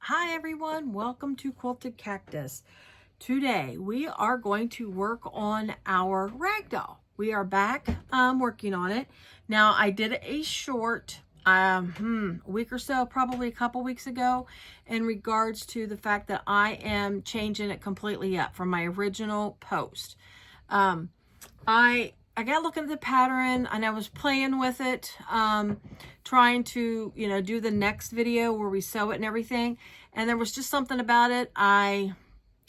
Hi everyone, welcome to Quilted Cactus. Today we are going to work on our ragdoll. We are back working on it. Now I did a short a week or so, probably a couple weeks ago, in regards to the fact that I am changing it completely up from my original post. I got looking at the pattern and I was playing with it, trying to, do the next video where we sew it and everything. And there was just something about it I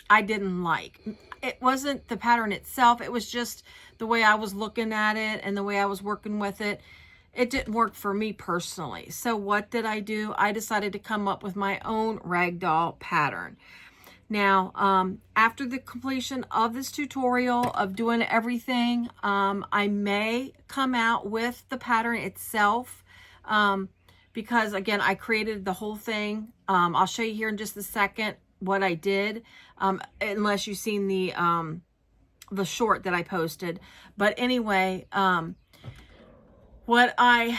didn't like. It wasn't the pattern itself. It was just the way I was looking at it and the way I was working with it. It didn't work for me personally. So what did I do? I decided to come up with my own ragdoll pattern. Now, after the completion of this tutorial of doing everything, I may come out with the pattern itself, because again, I created the whole thing. I'll show you here in just a second what I did, unless you've seen the short that I posted. But anyway, what I,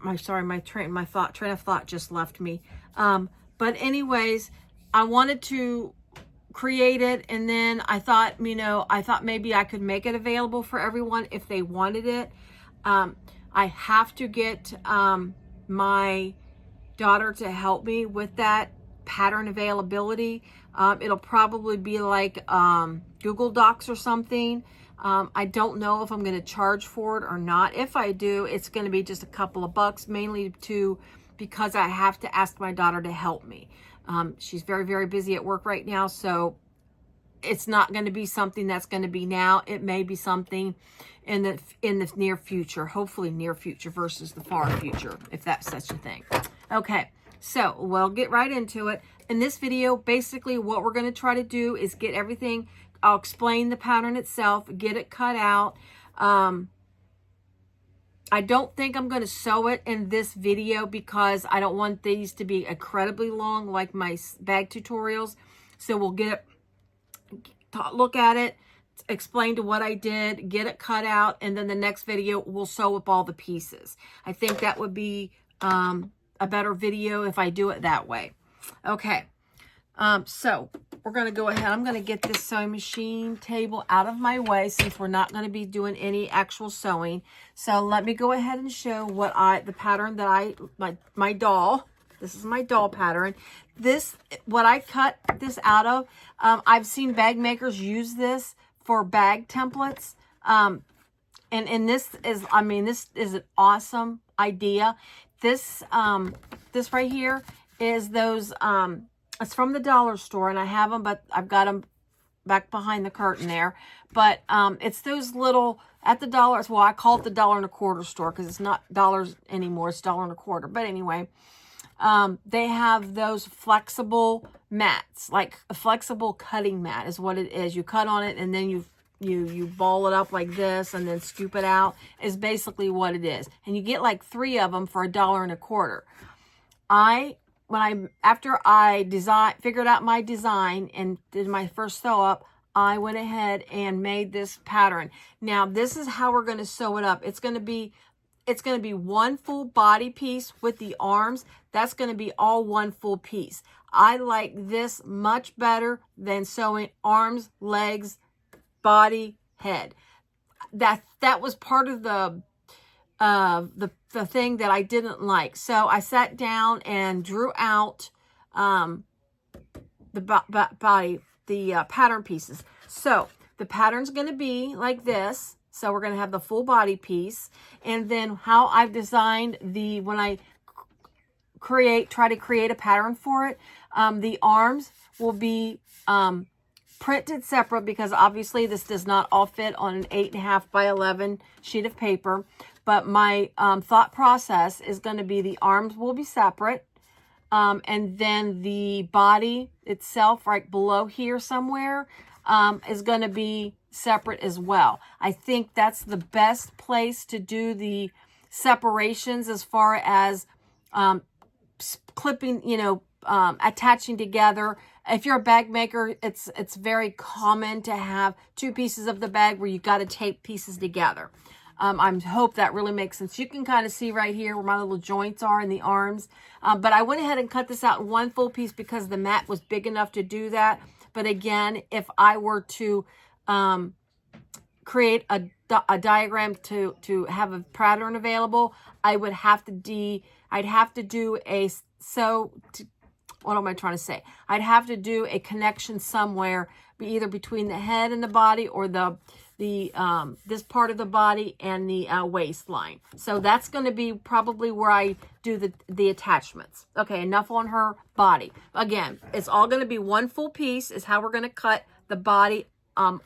my train of thought just left me. But anyways, I wanted to create it, and then I thought, maybe I could make it available for everyone if they wanted it. I have to get my daughter to help me with that pattern availability. It'll probably be like Google Docs or something. I don't know if I'm going to charge for it or not. If I do, it's going to be just a couple of bucks, mainly because I have to ask my daughter to help me. She's very, very busy at work right now, so it's not going to be something that's going to be now. It may be something in the near future, hopefully near future versus the far future, if that's such a thing. Okay, so we'll get right into it. In this video, basically what we're going to try to do is get everything. I'll explain the pattern itself, get it cut out. I don't think I'm going to sew it in this video because I don't want these to be incredibly long like my bag tutorials. So we'll look at it, explain to what I did, get it cut out, and then the next video we'll sew up all the pieces. I think that would be a better video if I do it that way. Okay, so we're going to go ahead. I'm going to get this sewing machine table out of my way since we're not going to be doing any actual sewing. So let me go ahead and show the pattern that my doll. This is my doll pattern. What I cut this out of, I've seen bag makers use this for bag templates. And this is an awesome idea. This right here is those, it's from the dollar store, and I have them, but I've got them back behind the curtain there. But it's those little, at the dollar, well, I call it the $1.25 store because it's not dollars anymore, it's $1.25. But anyway, they have those flexible mats, like a flexible cutting mat is what it is. You cut on it and then you ball it up like this and then scoop it out is basically what it is. And you get like 3 of them for $1.25. After I figured out my design and did my first sew up, I went ahead and made this pattern. Now this is how we're going to sew it up. It's going to be one full body piece with the arms. That's going to be all one full piece. I like this much better than sewing arms, legs, body, head. That was part of the thing that I didn't like. So I sat down and drew out the pattern pieces. So the pattern's going to be like this. So we're going to have the full body piece. And then how I've designed when I try to create a pattern for it, the arms will be printed separate because obviously this does not all fit on an 8.5 by 11 sheet of paper. But my thought process is going to be the arms will be separate. And then the body itself right below here somewhere is going to be separate as well. I think that's the best place to do the separations as far as clipping, attaching together. If you're a bag maker, it's very common to have 2 pieces of the bag where you got to tape pieces together. I hope that really makes sense. You can kind of see right here where my little joints are in the arms. But I went ahead and cut this out in one full piece because the mat was big enough to do that. But again, if I were to create a diagram to have a pattern available, I would have to I'd have to do a what am I trying to say? I'd have to do a connection somewhere, either between the head and the body, or this part of the body and the waistline. So that's going to be probably where I do the attachments. Okay, enough on her body. Again, it's all going to be one full piece is how we're going to cut the body of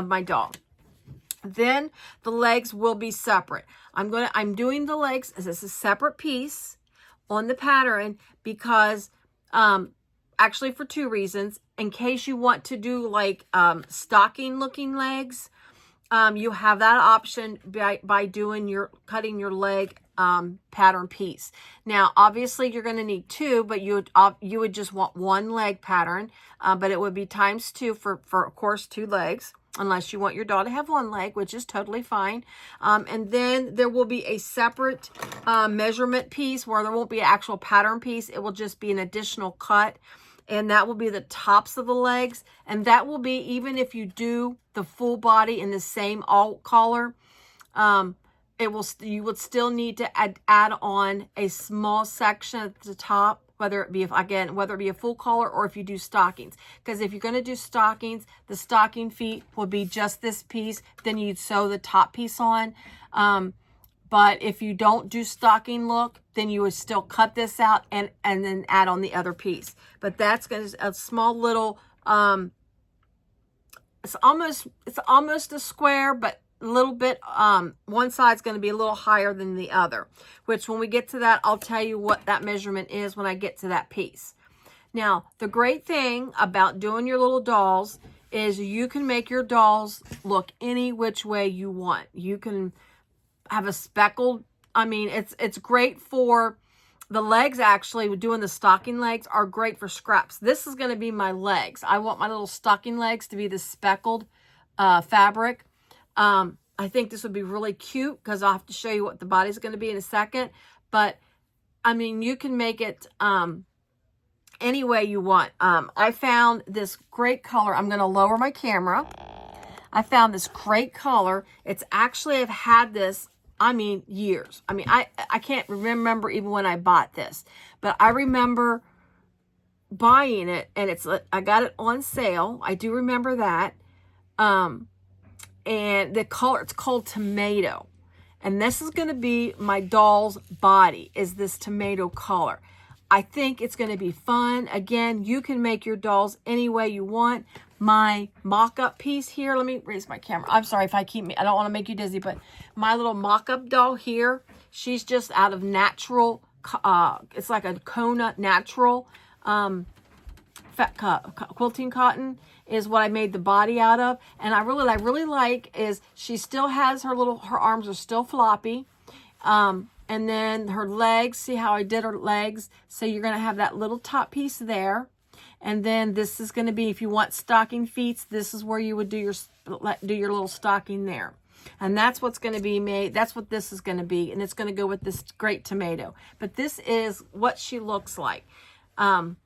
my dog. Then the legs will be separate. I'm doing the legs as a separate piece on the pattern because actually for two reasons. In case you want to do like stocking looking legs, you have that option by cutting your leg pattern piece. Now obviously you're going to need two, but you would just want one leg pattern, but it would be times two for of course 2 legs, unless you want your dog to have 1 leg, which is totally fine. And then there will be a separate measurement piece where there won't be an actual pattern piece. It will just be an additional cut. And that will be the tops of the legs. And that will be, even if you do the full body in the same alt collar, you would still need to add on a small section at the top, whether it be a full collar or if you do stockings. Because if you're going to do stockings, the stocking feet will be just this piece. Then you'd sew the top piece on. But if you don't do stocking look, then you would still cut this out and then add on the other piece. But that's going to a small little, it's almost a square, but a little bit, one side's going to be a little higher than the other, which when we get to that, I'll tell you what that measurement is when I get to that piece. Now, the great thing about doing your little dolls is you can make your dolls look any which way you want. You can have a speckled, it's great for the legs. Actually, doing the stocking legs are great for scraps. This is going to be my legs. I want my little stocking legs to be the speckled fabric. I think this would be really cute because I'll have to show you what the body's going to be in a second. But you can make it any way you want. I found this great color. I'm going to lower my camera. I found this great color. It's actually, I've had this, years. I can't remember even when I bought this, but I remember buying it, and I got it on sale. I do remember that. And the color, it's called Tomato. And this is going to be my doll's body, is this tomato color. I think it's going to be fun. Again, you can make your dolls any way you want. My mock-up piece here, let me raise my camera. I'm sorry if I don't want to make you dizzy, but my little mock-up doll here, she's just out of natural, it's like a Kona natural quilting cotton is what I made the body out of. And I really like is she still has her arms are still floppy. And then her legs, see how I did her legs? So you're going to have that little top piece there. And then this is going to be, if you want stocking feet, this is where you would do your little stocking there. And that's what's going to be made. That's what this is going to be. And it's going to go with this great tomato. But this is what she looks like. And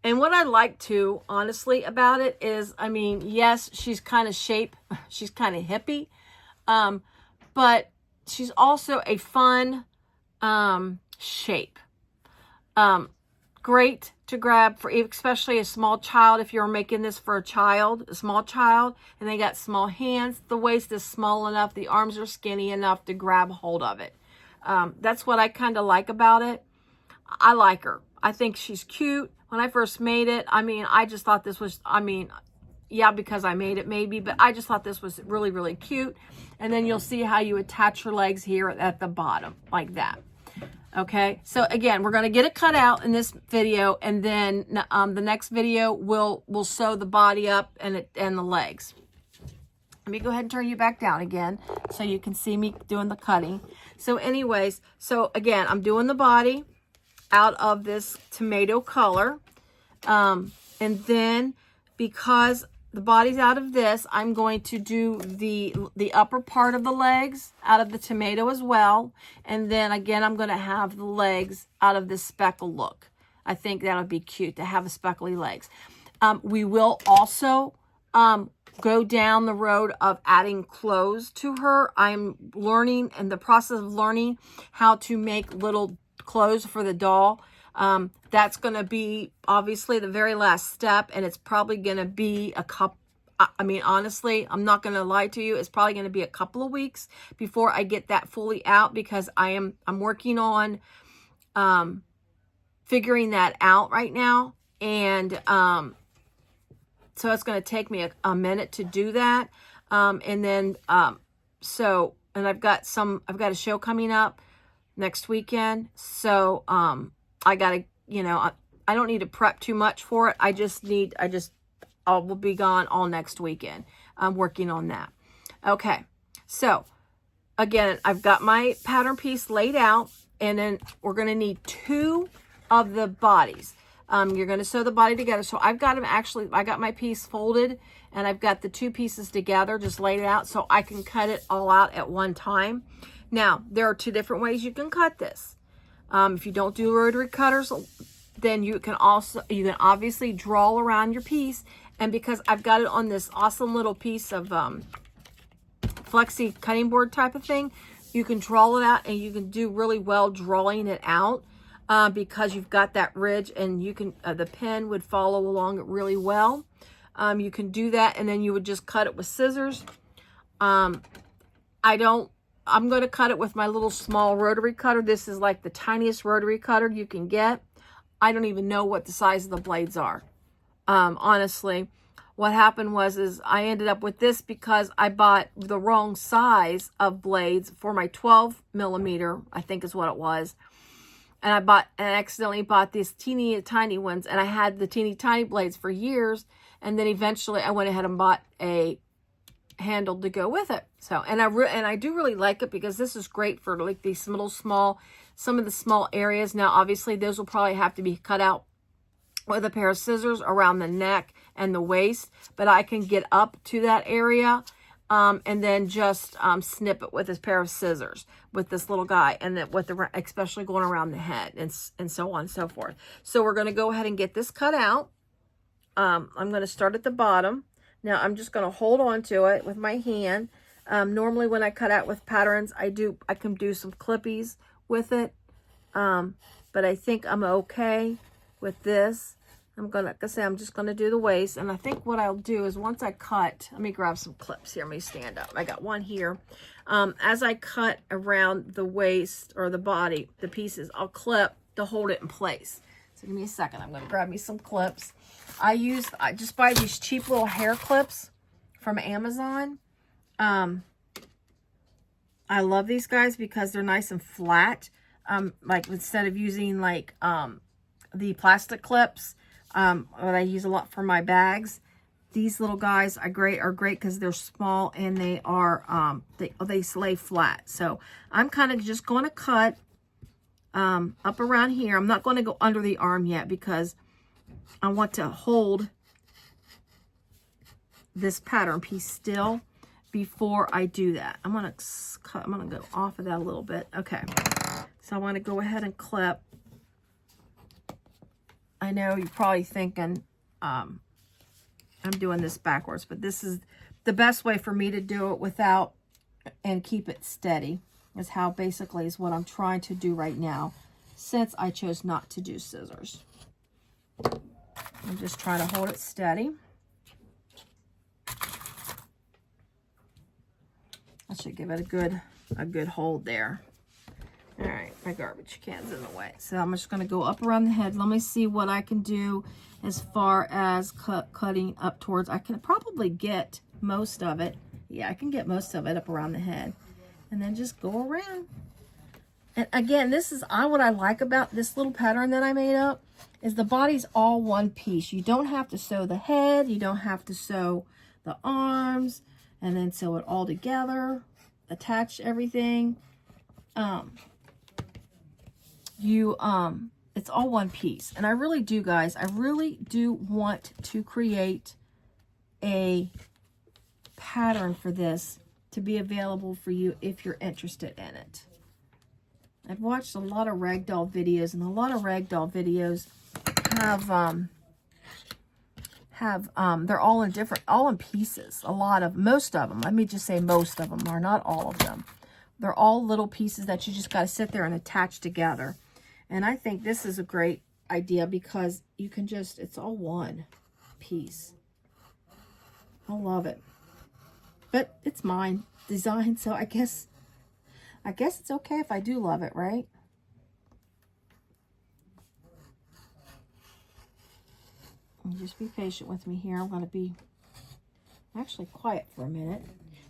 what I like too, honestly, about it is, yes, she's kind of she's kind of hippie. But she's also a fun shape. Great to grab for especially a small child. If you're making this for a small child, and they got small hands, the waist is small enough, the arms are skinny enough to grab hold of it. That's what I kind of like about it. I like her. I think she's cute. When I first made it, I just thought this was, yeah, because I made it maybe, but I just thought this was really, really cute. And then you'll see how you attach her legs here at the bottom, like that. Okay, so again, we're going to get it cut out in this video, and then the next video we'll sew the body up and the legs. Let me go ahead and turn you back down again so you can see me doing the cutting. So anyways, so again, I'm doing the body out of this tomato color. And then because the bodies out of this, I'm going to do the upper part of the legs out of the tomato as well. And then again, I'm going to have the legs out of this speckle look. I think that would be cute to have the speckly legs. We will also go down the road of adding clothes to her. I'm learning, in the process of learning how to make little clothes for the doll. That's going to be obviously the very last step, and it's probably going to be a couple, I mean, honestly, I'm not going to lie to you. It's probably going to be a couple of weeks before I get that fully out, because I'm working on, figuring that out right now. And, so it's going to take me a minute to do that. And then, and I've got a show coming up next weekend. So, I got to, you know, I don't need to prep too much for it. I will be gone all next weekend. I'm working on that. Okay. So again, I've got my pattern piece laid out, and then we're going to need 2 of the bodies. You're going to sew the body together. So I've got them actually, I got my piece folded, and I've got the 2 pieces together, just laid out so I can cut it all out at one time. Now, there are 2 different ways you can cut this. If you don't do rotary cutters, then you can obviously draw around your piece. And because I've got it on this awesome little piece of flexi cutting board type of thing, you can draw it out, and you can do really well drawing it out. Because you've got that ridge, and you can, the pen would follow along it really well. You can do that, and then you would just cut it with scissors. I'm going to cut it with my little small rotary cutter. This is like the tiniest rotary cutter you can get. I don't even know what the size of the blades are. Honestly, what happened is I ended up with this because I bought the wrong size of blades for my 12 millimeter, I think is what it was. And I accidentally bought these teeny tiny ones, and I had the teeny tiny blades for years. And then eventually I went ahead and bought a handle to go with it. So, and I do really like it, because this is great for like these some of the small areas. Now, obviously those will probably have to be cut out with a pair of scissors around the neck and the waist, but I can get up to that area. And then just snip it with this pair of scissors with this little guy, and then especially going around the head, and so on and so forth. So we're going to go ahead and get this cut out. I'm going to start at the bottom. Now I'm just going to hold on to it with my hand. Normally when I cut out with patterns, I can do some clippies with it. But I think I'm okay with this. Like I say, I'm just going to do the waist. And I think what I'll do is once I cut, let me grab some clips here. Let me stand up. I got one here. As I cut around the waist or the body, the pieces, I'll clip to hold it in place. So give me a second. I'm going to grab me some clips. I just buy these cheap little hair clips from Amazon. I love these guys because they're nice and flat. Like instead of using like the plastic clips, what I use a lot for my bags, these little guys are great because they're small, and they are they lay flat. So I'm kind of just going to cut up around here. I'm not going to go under the arm yet, because I want to hold this pattern piece still before I do that. I'm going to go off of that a little bit. Okay, so I want to go ahead and clip. I know you're probably thinking I'm doing this backwards, but this is the best way for me to do it without and keep it steady, is how basically is what I'm trying to do right now, since I chose not to do scissors. I'm just trying to hold it steady. I should give it a good hold there. All right, my garbage can's in the way. So I'm just going to go up around the head. Let me see what I can do as far as cutting up towards. I can probably get most of it. Yeah, I can get most of it up around the head. And then just go around. And again, this is what I like about this little pattern that I made up, is the body's all one piece. You don't have to sew the head. You don't have to sew the arms and then sew it all together, attach everything. It's all one piece. And I really do, guys, I really do want to create a pattern for this to be available for you if you're interested in it. I've watched a lot of ragdoll videos, and a lot of ragdoll videos they're all in pieces. Most of them, let me just say most of them are, not all of them. They're all little pieces that you just got to sit there and attach together. And I think this is a great idea because you can just, it's all one piece. I love it. But it's mine design, so I guess it's okay if I do love it, right? And just be patient with me here. I'm going to be actually quiet for a minute.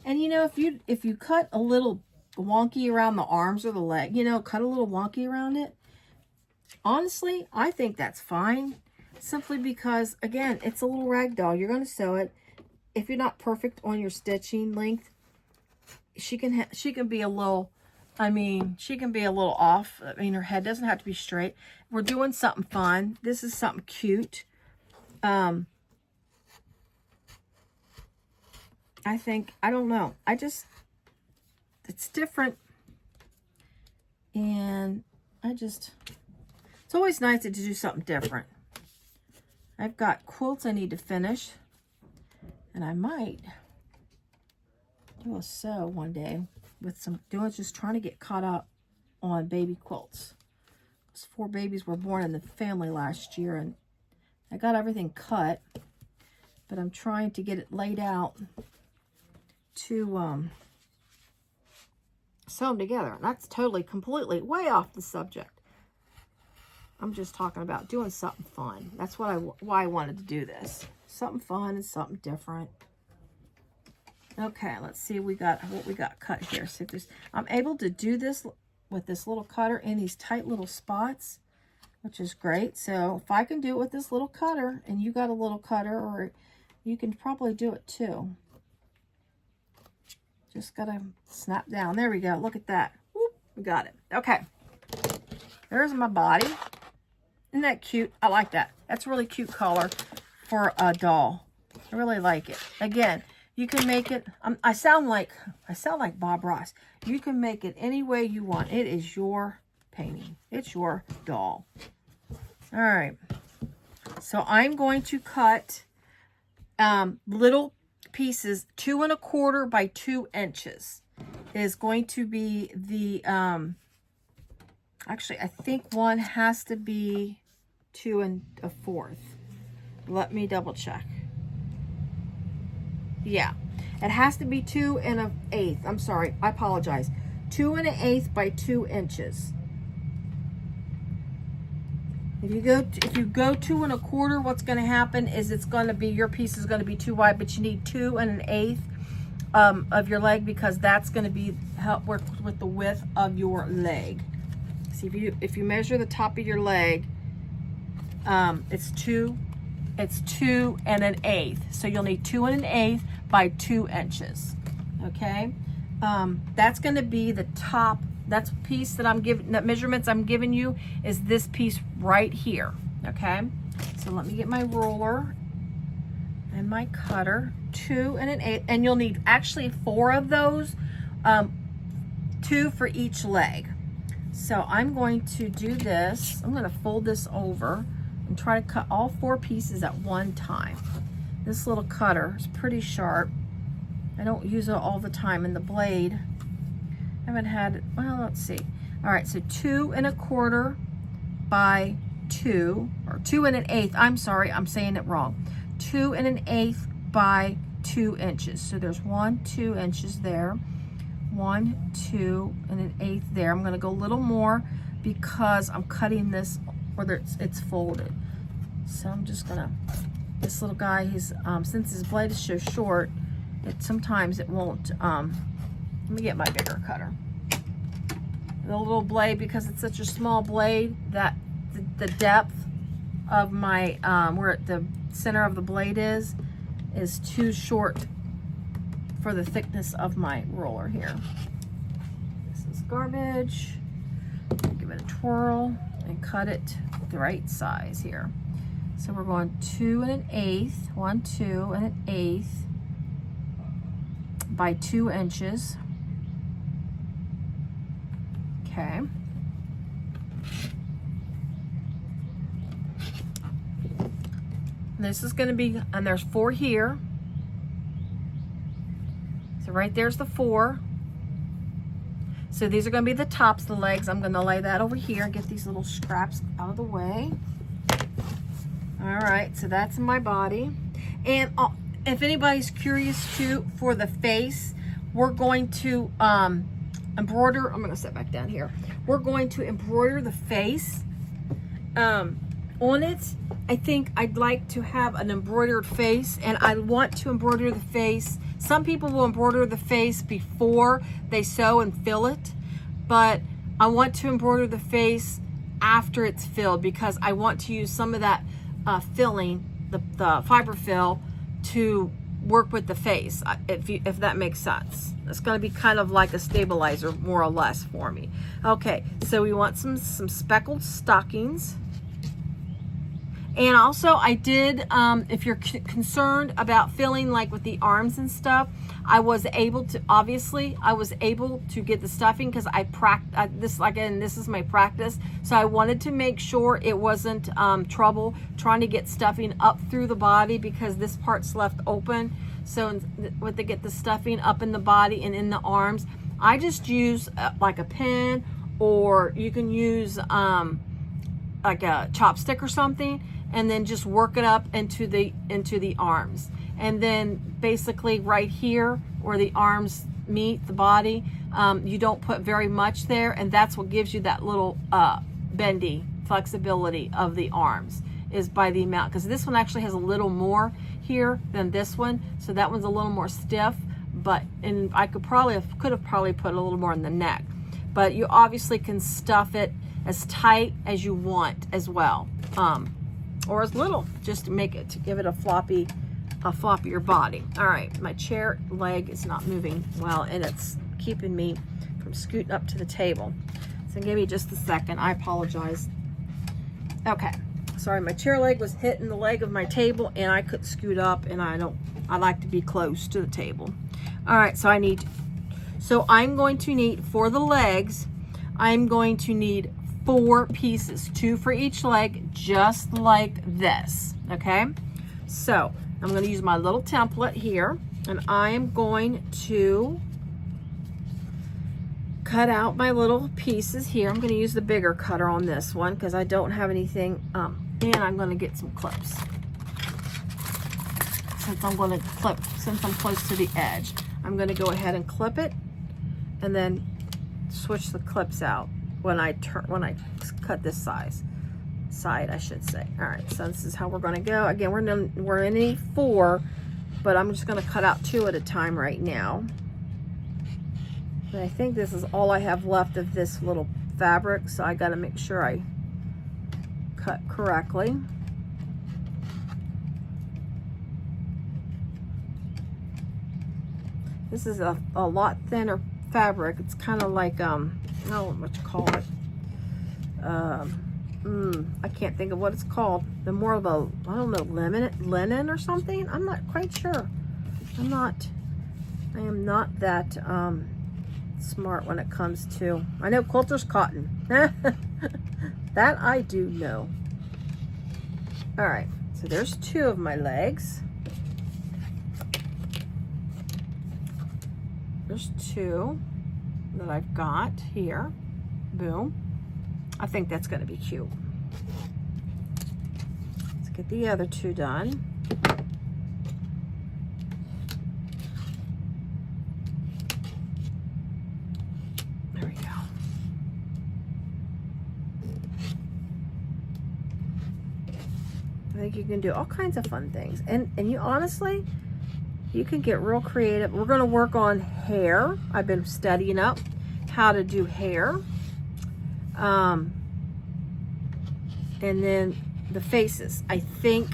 And you know, if you cut a little wonky around the arms or the leg, you know, cut a little wonky around it, honestly, I think that's fine. Simply because, again, it's a little rag doll. You're going to sew it. If you're not perfect on your stitching length, she can be a little, she can be a little off. I mean, her head doesn't have to be straight. We're doing something fun. This is something cute. I think, I don't know. It's different. And it's always nice to do something different. I've got quilts I need to finish. And I might do a sew one day with just trying to get caught up on baby quilts. 'Cause 4 babies were born in the family last year, and I got everything cut, but I'm trying to get it laid out to sew them together. And that's completely way off the subject. I'm just talking about doing something fun. That's why I wanted to do this. Something fun and something different. Okay, let's see what we got cut here. See if I'm able to do this with this little cutter in these tight little spots, which is great. So if I can do it with this little cutter, and you got a little cutter, or you can probably do it too. Just gotta snap down. There we go. Look at that. Whoop, we got it. Okay. There's my body. Isn't that cute? I like that. That's a really cute color for a doll. I really like it. Again, you can make it, I sound like Bob Ross. You can make it any way you want. It is your painting. It's your doll. All right. So I'm going to cut little pieces. 2 1/4 by 2 inches is going to be the, actually, I think one has to be 2 1/4. Let me double check. Yeah, it has to be 2 1/8. I'm sorry, I apologize. 2 1/8 by 2 inches. If you go 2 1/4, what's going to happen is your piece is going to be too wide, but you need 2 1/8 of your leg, because that's going to help work with the width of your leg. See, if you measure the top of your leg, it's 2 1/8. So you'll need 2 1/8 by 2 inches. Okay, that's going to be the top. That's piece that measurements I'm giving you is this piece right here. Okay, so let me get my ruler and my cutter. 2 1/8, and you'll need actually 4 of those, 2 for each leg. So I'm going to do this. I'm going to fold this over and try to cut all 4 pieces at one time. This little cutter is pretty sharp. I don't use it all the time, and the blade, I haven't had it, well, let's see. All right, so 2 1/4 by 2, or 2 1/8, I'm sorry, I'm saying it wrong. 2 1/8 by 2 inches. So there's 2 inches there. 2 1/8 there. I'm gonna go a little more because I'm cutting this, whether it's folded. So I'm just gonna, this little guy, since his blade is so short, sometimes it won't, let me get my bigger cutter. The little blade, because it's such a small blade, that the depth of my, where the center of the blade is too short for the thickness of my roller here. This is garbage. Give it a twirl and cut it the right size here. So we're going 2 1/8, 1, 2 1/8 by 2 inches. Okay. This is going to be, and there's 4 here. So right there's the 4. So these are going to be the tops of the legs. I'm going to lay that over here and get these little scraps out of the way. All right, so that's my body. And if anybody's curious too, for the face, we're going to embroider. I'm going to sit back down here. We're going to embroider the face on it. I think I'd like to have an embroidered face, and I want to embroider the face. Some people will embroider the face before they sew and fill it, but I want to embroider the face after it's filled, because I want to use some of that filling, the fiber fill, to work with the face, if that makes sense. It's going to be kind of like a stabilizer, more or less, for me. Okay, so we want some speckled stockings. And also I did, if you're concerned about filling like with the arms and stuff, I was able to get the stuffing, because this is my practice. So I wanted to make sure it wasn't trouble trying to get stuffing up through the body, because this part's left open. So when they get the stuffing up in the body and in the arms, I just use like a pin, or you can use like a chopstick or something, and then just work it up into the arms. And then basically right here where the arms meet the body, you don't put very much there, and that's what gives you that little bendy flexibility of the arms, is by the amount, because this one actually has a little more here than this one, so that one's a little more stiff. And I could have probably put a little more in the neck, but you obviously can stuff it as tight as you want as well, or as little, just to give it a floppier body. All right, my chair leg is not moving well, and it's keeping me from scooting up to the table. So give me just a second. I apologize. Okay, sorry, my chair leg was hitting the leg of my table, and I couldn't scoot up, and I like to be close to the table. All right, so I'm going to need, for the legs, I'm going to need 4 pieces, 2 for each leg, just like this. Okay, so I'm going to use my little template here, and I am going to cut out my little pieces here. I'm going to use the bigger cutter on this one, because I don't have anything, and I'm going to get some clips, since I'm close to the edge. I'm going to go ahead and clip it, and then switch the clips out when I cut this side, I should say. All right, so this is how we're going to go. Again, we're in need 4, but I'm just going to cut out 2 at a time right now. And I think this is all I have left of this little fabric, so I got to make sure I cut correctly. This is a lot thinner fabric. It's kind of like I don't know what you call it. I can't think of what it's called. The more of a, I don't know, linen or something. I'm not quite sure. I am not that smart when it comes to, I know quilter's cotton. That I do know. All right, so there's 2 of my legs. There's 2 that I've got here. Boom. I think that's going to be cute. Let's get the other 2 done. There we go. I think you can do all kinds of fun things. And you honestly, you can get real creative. We're going to work on hair. I've been studying up how to do hair. And then the faces. I think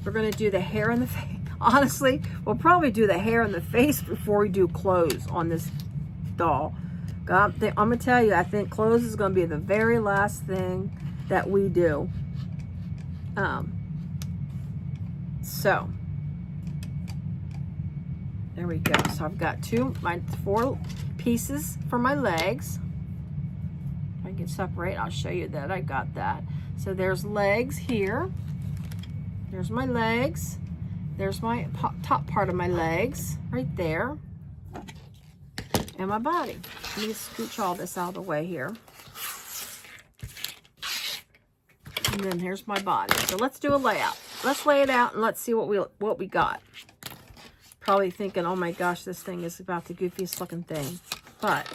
we're going to do the hair and the face. Honestly, we'll probably do the hair and the face before we do clothes on this doll. I'm going to tell you, I think clothes is going to be the very last thing that we do. So there we go. So I've got my 4 pieces for my legs. If I can separate, I'll show you that I got that. So there's legs here. There's my legs. There's my top part of my legs right there. And my body. Let me scooch all this out of the way here. And then here's my body. So let's do a layout. Let's lay it out and let's see what we got. Probably thinking, oh my gosh, this thing is about the goofiest looking thing. But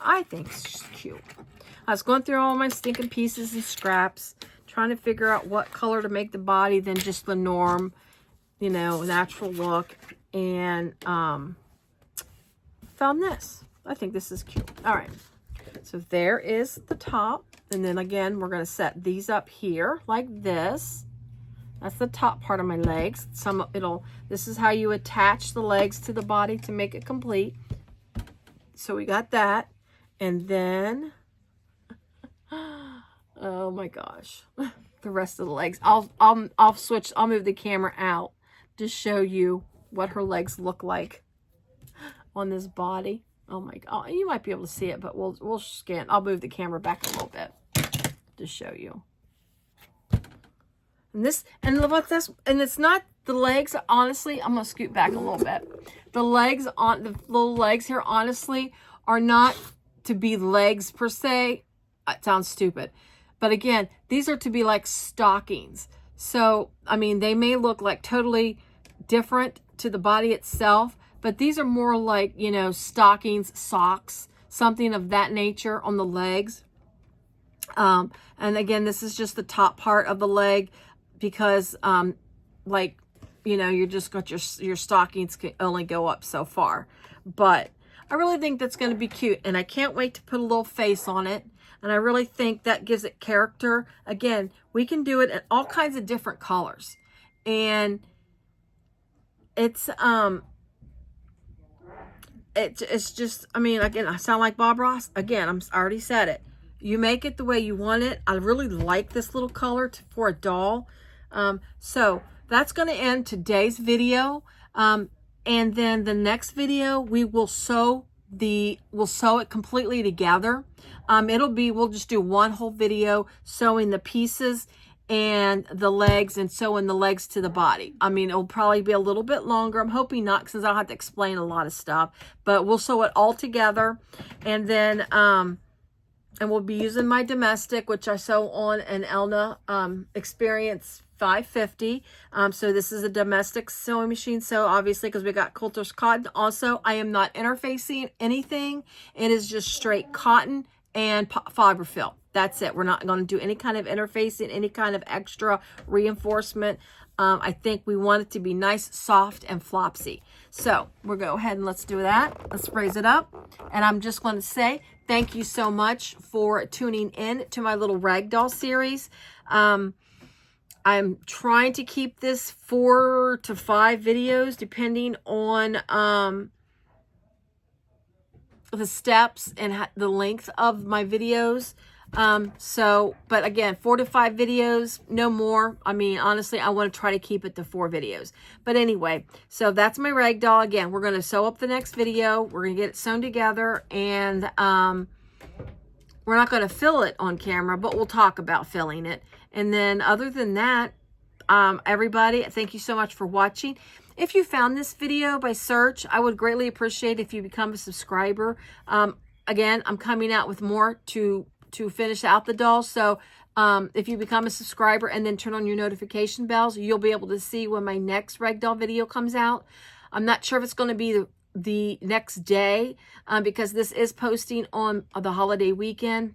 I think it's just cute. I was going through all my stinking pieces and scraps, trying to figure out what color to make the body than just the norm, you know, natural look. And found this. I think this is cute. All right. So there is the top. And then again, we're going to set these up here like this. That's the top part of my legs. This is how you attach the legs to the body to make it complete. So we got that. And then, oh my gosh, the rest of the legs. I'll move the camera out to show you what her legs look like on this body. Oh my God, you might be able to see it, but we'll scan. I'll move the camera back a little bit to show you. And it's not the legs. Honestly, I'm gonna scoot back a little bit. The little legs here, honestly, are not to be legs per se. It sounds stupid, but again, these are to be like stockings. So I mean, they may look like totally different to the body itself, but these are more like, you know, stockings, socks, something of that nature on the legs. And again, this is just the top part of the leg because, like, you know, you're just got your stockings can only go up so far. But I really think that's going to be cute. And I can't wait to put a little face on it. And I really think that gives it character. Again, we can do it in all kinds of different colors. And it's just, I mean, again, I sound like Bob Ross. Again, I already said it. You make it the way you want it. I really like this little color for a doll. So that's going to end today's video. And then the next video, we'll sew it completely together. We'll just do one whole video sewing the pieces and the legs and sewing the legs to the body. I mean, it'll probably be a little bit longer. I'm hoping not, since I'll have to explain a lot of stuff, but we'll sew it all together. And then, and we'll be using my domestic, which I sew on an Elna Experience 550. So this is a domestic sewing machine. So obviously, because we got Quilter's cotton. Also, I am not interfacing anything. It is just straight cotton and fiber fill. That's it. We're not going to do any kind of interfacing, any kind of extra reinforcement. I think we want it to be nice, soft, and flopsy. So we'll go ahead and let's do that. Let's raise it up. And I'm just going to say thank you so much for tuning in to my little ragdoll series. I'm trying to keep this 4 to 5 videos, depending on the steps and the length of my videos. But again, 4 to 5 videos, no more. I mean, honestly, I want to try to keep it to 4 videos. But anyway, so that's my rag doll. Again, we're going to sew up the next video. We're going to get it sewn together, and we're not going to fill it on camera, but we'll talk about filling it. And then other than that, everybody, thank you so much for watching. If you found this video by search, I would greatly appreciate if you become a subscriber. Again, I'm coming out with more to finish out the doll. So if you become a subscriber and then turn on your notification bells, you'll be able to see when my next ragdoll video comes out. I'm not sure if it's going to be the next day because this is posting on the holiday weekend.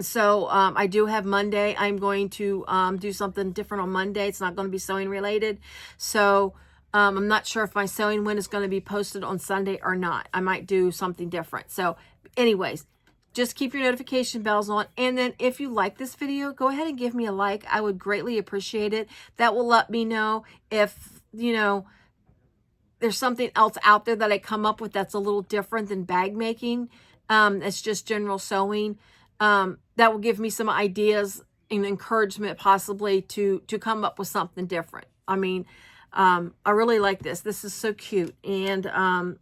So I do have Monday. I'm going to do something different on Monday. It's not going to be sewing related. So I'm not sure if my sewing win is going to be posted on Sunday or not. I might do something different. So anyways, just keep your notification bells on. And then if you like this video, go ahead and give me a like. I would greatly appreciate it. That will let me know if, you know, there's something else out there that I come up with that's a little different than bag making. It's just general sewing. That will give me some ideas and encouragement possibly to come up with something different. I mean, I really like this. This is so cute. And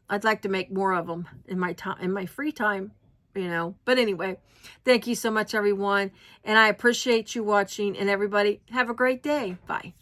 I'd like to make more of them in my time, in my free time, you know. But anyway, thank you so much, everyone. And I appreciate you watching. And everybody, have a great day. Bye.